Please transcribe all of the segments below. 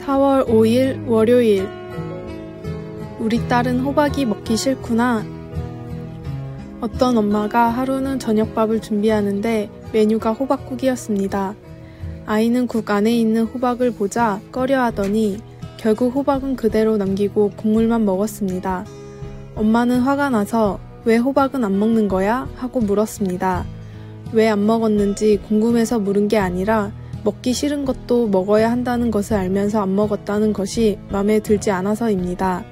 4월 5일 월요일. 우리 딸은 호박이 먹기 싫구나. 어떤 엄마가 하루는 저녁밥을 준비하는데 메뉴가 호박국이었습니다. 아이는 국 안에 있는 호박을 보자 꺼려하더니 결국 호박은 그대로 남기고 국물만 먹었습니다. 엄마는 화가 나서 왜 호박은 안 먹는 거야? 하고 물었습니다. 왜 안 먹었는지 궁금해서 물은 게 아니라 먹기 싫은 것도 먹어야 한다는 것을 알면서 안 먹었다는 것이 마음에 들지 않아서입니다.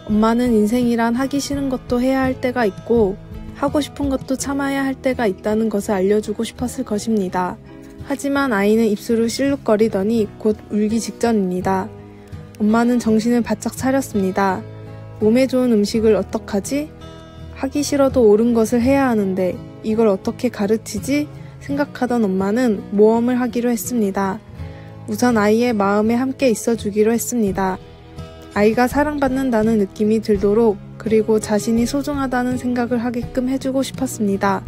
엄마는 인생이란 하기 싫은 것도 해야 할 때가 있고 하고 싶은 것도 참아야 할 때가 있다는 것을 알려주고 싶었을 것입니다. 하지만 아이는 입술을 실룩거리더니 곧 울기 직전입니다. 엄마는 정신을 바짝 차렸습니다. 몸에 좋은 음식을 어떡하지? 하기 싫어도 옳은 것을 해야 하는데 이걸 어떻게 가르치지? 생각하던 엄마는 모험을 하기로 했습니다. 우선 아이의 마음에 함께 있어주기로 했습니다. 아이가 사랑받는다는 느낌이 들도록 그리고 자신이 소중하다는 생각을 하게끔 해주고 싶었습니다.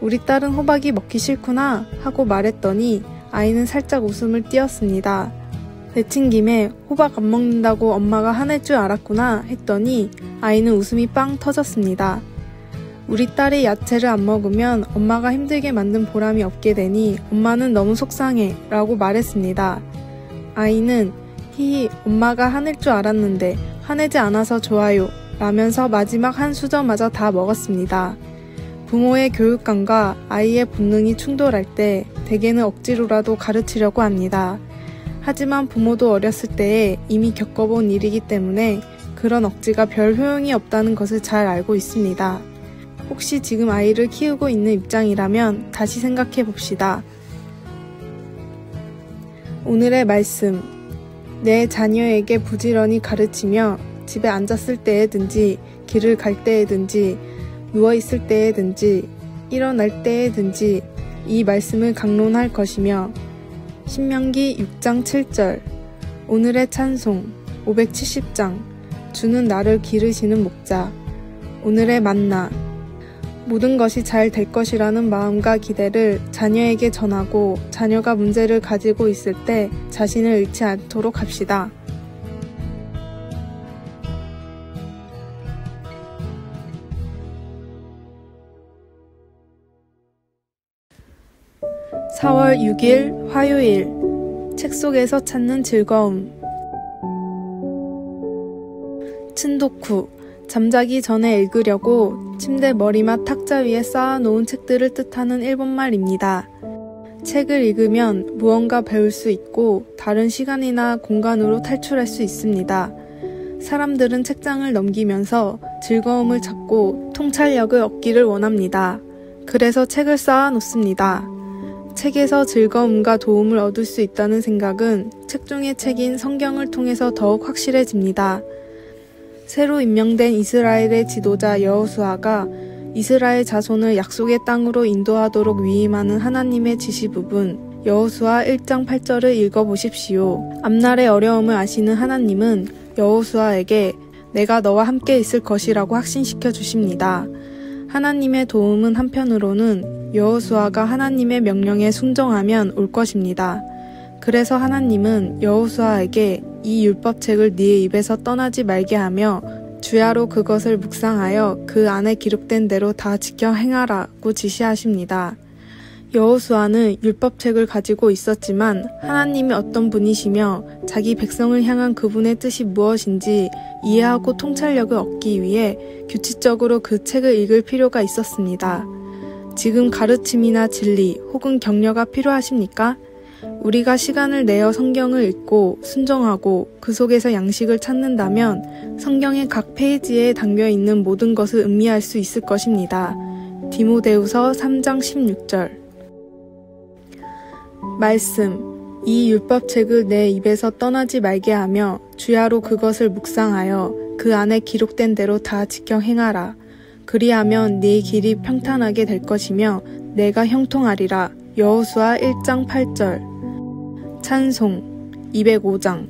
우리 딸은 호박이 먹기 싫구나 하고 말했더니 아이는 살짝 웃음을 띄었습니다. 내친김에 호박 안 먹는다고 엄마가 화낼 줄 알았구나 했더니 아이는 웃음이 빵 터졌습니다. 우리 딸이 야채를 안 먹으면 엄마가 힘들게 만든 보람이 없게 되니 엄마는 너무 속상해 라고 말했습니다. 아이는 히히 엄마가 화낼 줄 알았는데 화내지 않아서 좋아요 라면서 마지막 한 수저마저 다 먹었습니다. 부모의 교육관과 아이의 본능이 충돌할 때 대개는 억지로라도 가르치려고 합니다. 하지만 부모도 어렸을 때에 이미 겪어본 일이기 때문에 그런 억지가 별 효용이 없다는 것을 잘 알고 있습니다. 혹시 지금 아이를 키우고 있는 입장이라면 다시 생각해 봅시다. 오늘의 말씀. 내 자녀에게 부지런히 가르치며 집에 앉았을 때에든지 길을 갈 때에든지 누워있을 때에든지 일어날 때에든지 이 말씀을 강론할 것이며 신명기 6장 7절. 오늘의 찬송 570장. 주는 나를 기르시는 목자. 오늘의 만나. 모든 것이 잘 될 것이라는 마음과 기대를 자녀에게 전하고 자녀가 문제를 가지고 있을 때 자신을 잃지 않도록 합시다. (4월 6일) 화요일. 책 속에서 찾는 즐거움. 춘독후. 잠자기 전에 읽으려고 침대 머리맡 탁자 위에 쌓아놓은 책들을 뜻하는 일본말입니다. 책을 읽으면 무언가 배울 수 있고 다른 시간이나 공간으로 탈출할 수 있습니다. 사람들은 책장을 넘기면서 즐거움을 찾고 통찰력을 얻기를 원합니다. 그래서 책을 쌓아놓습니다. 책에서 즐거움과 도움을 얻을 수 있다는 생각은 책 중의 책인 성경을 통해서 더욱 확실해집니다. 새로 임명된 이스라엘의 지도자 여호수아가 이스라엘 자손을 약속의 땅으로 인도하도록 위임하는 하나님의 지시 부분 여호수아 1장 8절을 읽어보십시오. 앞날의 어려움을 아시는 하나님은 여호수아에게 내가 너와 함께 있을 것이라고 확신시켜 주십니다. 하나님의 도움은 한편으로는 여호수아가 하나님의 명령에 순종하면 올 것입니다. 그래서 하나님은 여호수아에게 이 율법책을 네 입에서 떠나지 말게 하며 주야로 그것을 묵상하여 그 안에 기록된 대로 다 지켜 행하라고 지시하십니다. 여호수아는 율법책을 가지고 있었지만 하나님이 어떤 분이시며 자기 백성을 향한 그분의 뜻이 무엇인지 이해하고 통찰력을 얻기 위해 규칙적으로 그 책을 읽을 필요가 있었습니다. 지금 가르침이나 진리 혹은 격려가 필요하십니까? 우리가 시간을 내어 성경을 읽고 순종하고 그 속에서 양식을 찾는다면 성경의 각 페이지에 담겨있는 모든 것을 음미할 수 있을 것입니다. 디모데후서 3장 16절. 말씀. 이 율법책을 내 입에서 떠나지 말게 하며 주야로 그것을 묵상하여 그 안에 기록된 대로 다 지켜 행하라. 그리하면 네 길이 평탄하게 될 것이며 내가 형통하리라. 여호수아 1장 8절. 찬송 205장.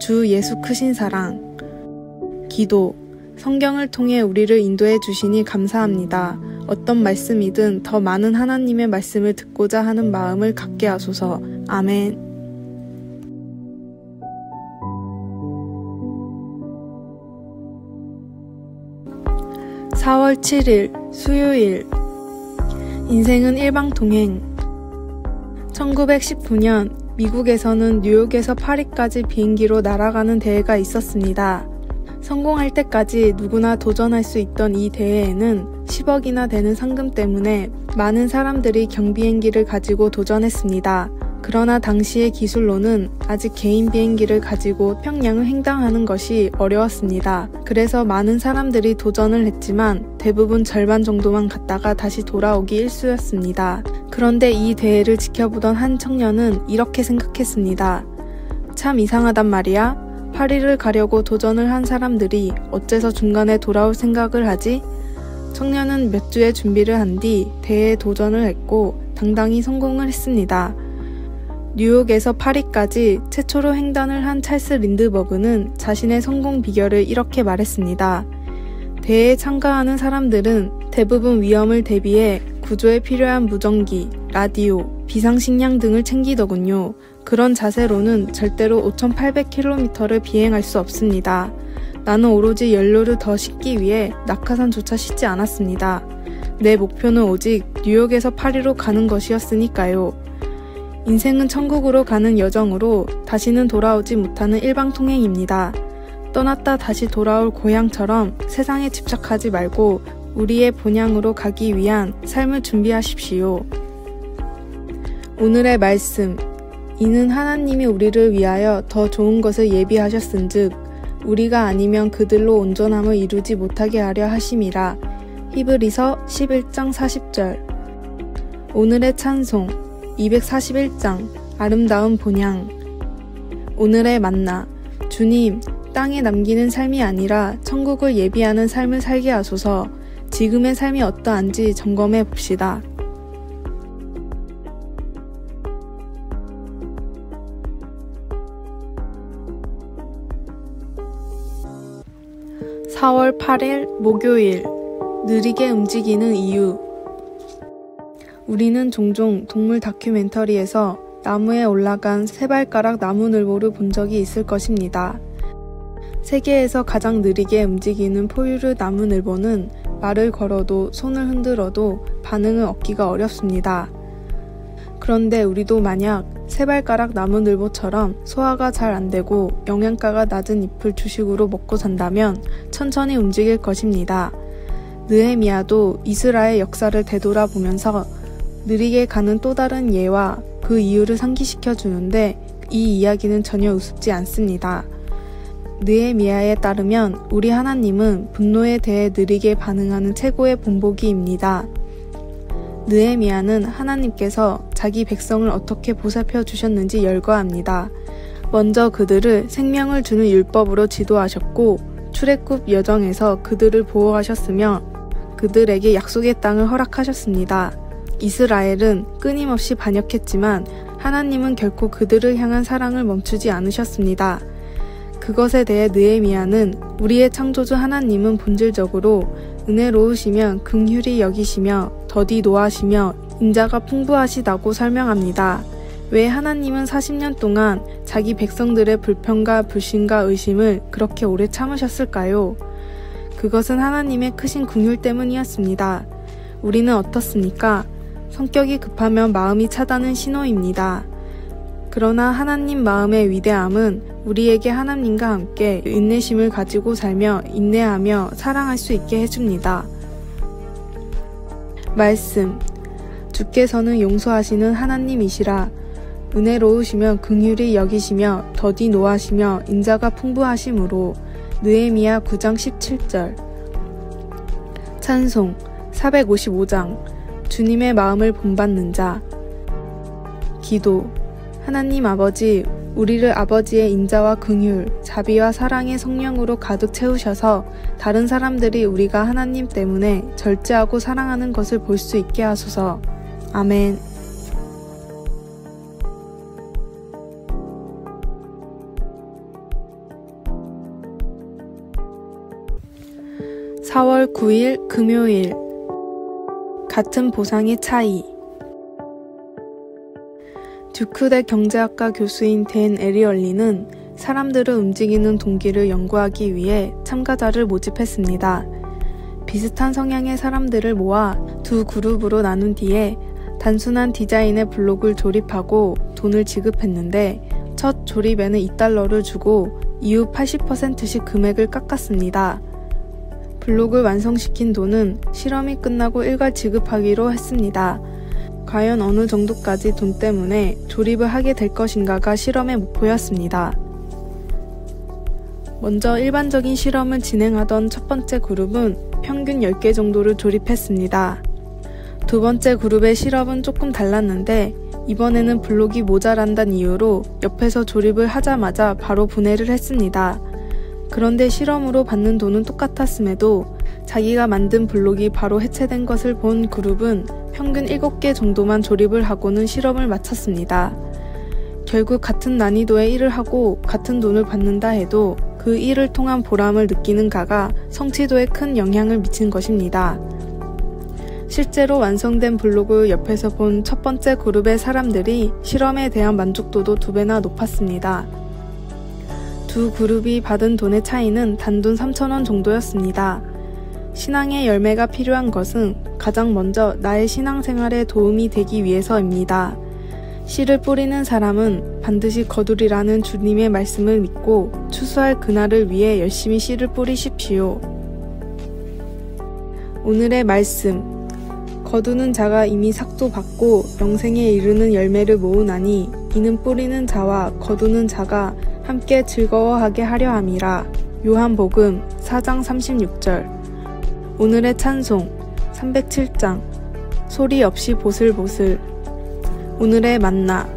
주 예수 크신 사랑. 기도. 성경을 통해 우리를 인도해 주시니 감사합니다. 어떤 말씀이든 더 많은 하나님의 말씀을 듣고자 하는 마음을 갖게 하소서. 아멘. 4월 7일 수요일. 인생은 일방통행. 1919년 미국에서는 뉴욕에서 파리까지 비행기로 날아가는 대회가 있었습니다. 성공할 때까지 누구나 도전할 수 있던 이 대회에는 10억이나 되는 상금 때문에 많은 사람들이 경비행기를 가지고 도전했습니다. 그러나 당시의 기술로는 아직 개인 비행기를 가지고 평양을 횡단하는 것이 어려웠습니다. 그래서 많은 사람들이 도전을 했지만 대부분 절반 정도만 갔다가 다시 돌아오기 일쑤였습니다. 그런데 이 대회를 지켜보던 한 청년은 이렇게 생각했습니다. 참 이상하단 말이야. 파리를 가려고 도전을 한 사람들이 어째서 중간에 돌아올 생각을 하지? 청년은 몇 주의 준비를 한 뒤 대회에 도전을 했고 당당히 성공을 했습니다. 뉴욕에서 파리까지 최초로 횡단을 한 찰스 린드버그는 자신의 성공 비결을 이렇게 말했습니다. 대회에 참가하는 사람들은 대부분 위험을 대비해 구조에 필요한 무전기, 라디오, 비상식량 등을 챙기더군요. 그런 자세로는 절대로 5,800km를 비행할 수 없습니다. 나는 오로지 연료를 더 싣기 위해 낙하산조차 싣지 않았습니다. 내 목표는 오직 뉴욕에서 파리로 가는 것이었으니까요. 인생은 천국으로 가는 여정으로 다시는 돌아오지 못하는 일방통행입니다. 떠났다 다시 돌아올 고향처럼 세상에 집착하지 말고 우리의 본향으로 가기 위한 삶을 준비하십시오. 오늘의 말씀. 이는 하나님이 우리를 위하여 더 좋은 것을 예비하셨은즉 우리가 아니면 그들로 온전함을 이루지 못하게 하려 하심이라. 히브리서 11장 40절. 오늘의 찬송 241장 아름다운 본향. 오늘의 만나. 주님, 땅에 남기는 삶이 아니라 천국을 예비하는 삶을 살게 하소서. 지금의 삶이 어떠한지 점검해 봅시다. (4월 8일) 목요일. 느리게 움직이는 이유. 우리는 종종 동물 다큐멘터리에서 나무에 올라간 세발가락 나무늘보를 본 적이 있을 것입니다. 세계에서 가장 느리게 움직이는 포유류 나무늘보는 말을 걸어도 손을 흔들어도 반응을 얻기가 어렵습니다. 그런데 우리도 만약 세발가락 나무늘보처럼 소화가 잘 안되고 영양가가 낮은 잎을 주식으로 먹고 산다면 천천히 움직일 것입니다. 느헤미야도 이스라엘 역사를 되돌아보면서 느리게 가는 또 다른 예와 그 이유를 상기시켜 주는데 이 이야기는 전혀 우습지 않습니다. 느헤미야에 따르면 우리 하나님은 분노에 대해 느리게 반응하는 최고의 본보기입니다. 느헤미야는 하나님께서 자기 백성을 어떻게 보살펴 주셨는지 열거합니다. 먼저 그들을 생명을 주는 율법으로 지도하셨고 출애굽 여정에서 그들을 보호하셨으며 그들에게 약속의 땅을 허락하셨습니다. 이스라엘은 끊임없이 반역했지만 하나님은 결코 그들을 향한 사랑을 멈추지 않으셨습니다. 그것에 대해 느헤미야는 우리의 창조주 하나님은 본질적으로 은혜로우시며 긍휼히 여기시며 더디 노하시며 인자가 풍부하시다고 설명합니다. 왜 하나님은 40년 동안 자기 백성들의 불평과 불신과 의심을 그렇게 오래 참으셨을까요? 그것은 하나님의 크신 긍휼 때문이었습니다. 우리는 어떻습니까? 성격이 급하면 마음이 차다는 신호입니다. 그러나 하나님 마음의 위대함은 우리에게 하나님과 함께 인내심을 가지고 살며 인내하며 사랑할 수 있게 해줍니다. 말씀. 주께서는 용서하시는 하나님이시라. 은혜로우시며 긍휼히 여기시며 더디 노하시며 인자가 풍부하심으로. 느헤미야 9장 17절. 찬송 455장 주님의 마음을 본받는 자. 기도. 하나님 아버지, 우리를 아버지의 인자와 긍휼, 자비와 사랑의 성령으로 가득 채우셔서 다른 사람들이 우리가 하나님 때문에 절제하고 사랑하는 것을 볼 수 있게 하소서. 아멘. (4월 9일) 금요일. 같은 보상의 차이. 듀크대 경제학과 교수인 댄 에리얼리는 사람들을 움직이는 동기를 연구하기 위해 참가자를 모집했습니다. 비슷한 성향의 사람들을 모아 두 그룹으로 나눈 뒤에 단순한 디자인의 블록을 조립하고 돈을 지급했는데 첫 조립에는 $2를 주고 이후 80%씩 금액을 깎았습니다. 블록을 완성시킨 돈은 실험이 끝나고 일괄 지급하기로 했습니다. 과연 어느 정도까지 돈 때문에 조립을 하게 될 것인가가 실험의 목표였습니다. 먼저 일반적인 실험을 진행하던 첫 번째 그룹은 평균 10개 정도를 조립했습니다. 두 번째 그룹의 실험은 조금 달랐는데 이번에는 블록이 모자란다는 이유로 옆에서 조립을 하자마자 바로 분해를 했습니다. 그런데 실험으로 받는 돈은 똑같았음에도 자기가 만든 블록이 바로 해체된 것을 본 그룹은 평균 7개 정도만 조립을 하고는 실험을 마쳤습니다. 결국 같은 난이도의 일을 하고 같은 돈을 받는다 해도 그 일을 통한 보람을 느끼는가가 성취도에 큰 영향을 미친 것입니다. 실제로 완성된 블록을 옆에서 본 첫 번째 그룹의 사람들이 실험에 대한 만족도도 2배나 높았습니다. 두 그룹이 받은 돈의 차이는 단돈 3,000원 정도였습니다. 신앙의 열매가 필요한 것은 가장 먼저 나의 신앙생활에 도움이 되기 위해서입니다. 씨를 뿌리는 사람은 반드시 거두리라는 주님의 말씀을 믿고 추수할 그날을 위해 열심히 씨를 뿌리십시오. 오늘의 말씀. 거두는 자가 이미 삭도 받고 영생에 이르는 열매를 모으나니 이는 뿌리는 자와 거두는 자가 함께 즐거워하게 하려 함이라. 요한복음 4장 36절. 오늘의 찬송 307장. 소리 없이 보슬보슬. 오늘의 만나.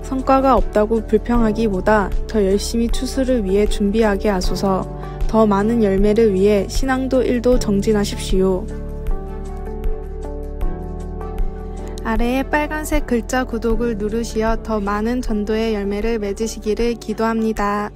성과가 없다고 불평하기보다 더 열심히 추수를 위해 준비하게 하소서. 더 많은 열매를 위해 신앙도 일도 정진하십시오. 아래의 빨간색 글자 구독을 누르시어 더 많은 전도의 열매를 맺으시기를 기도합니다.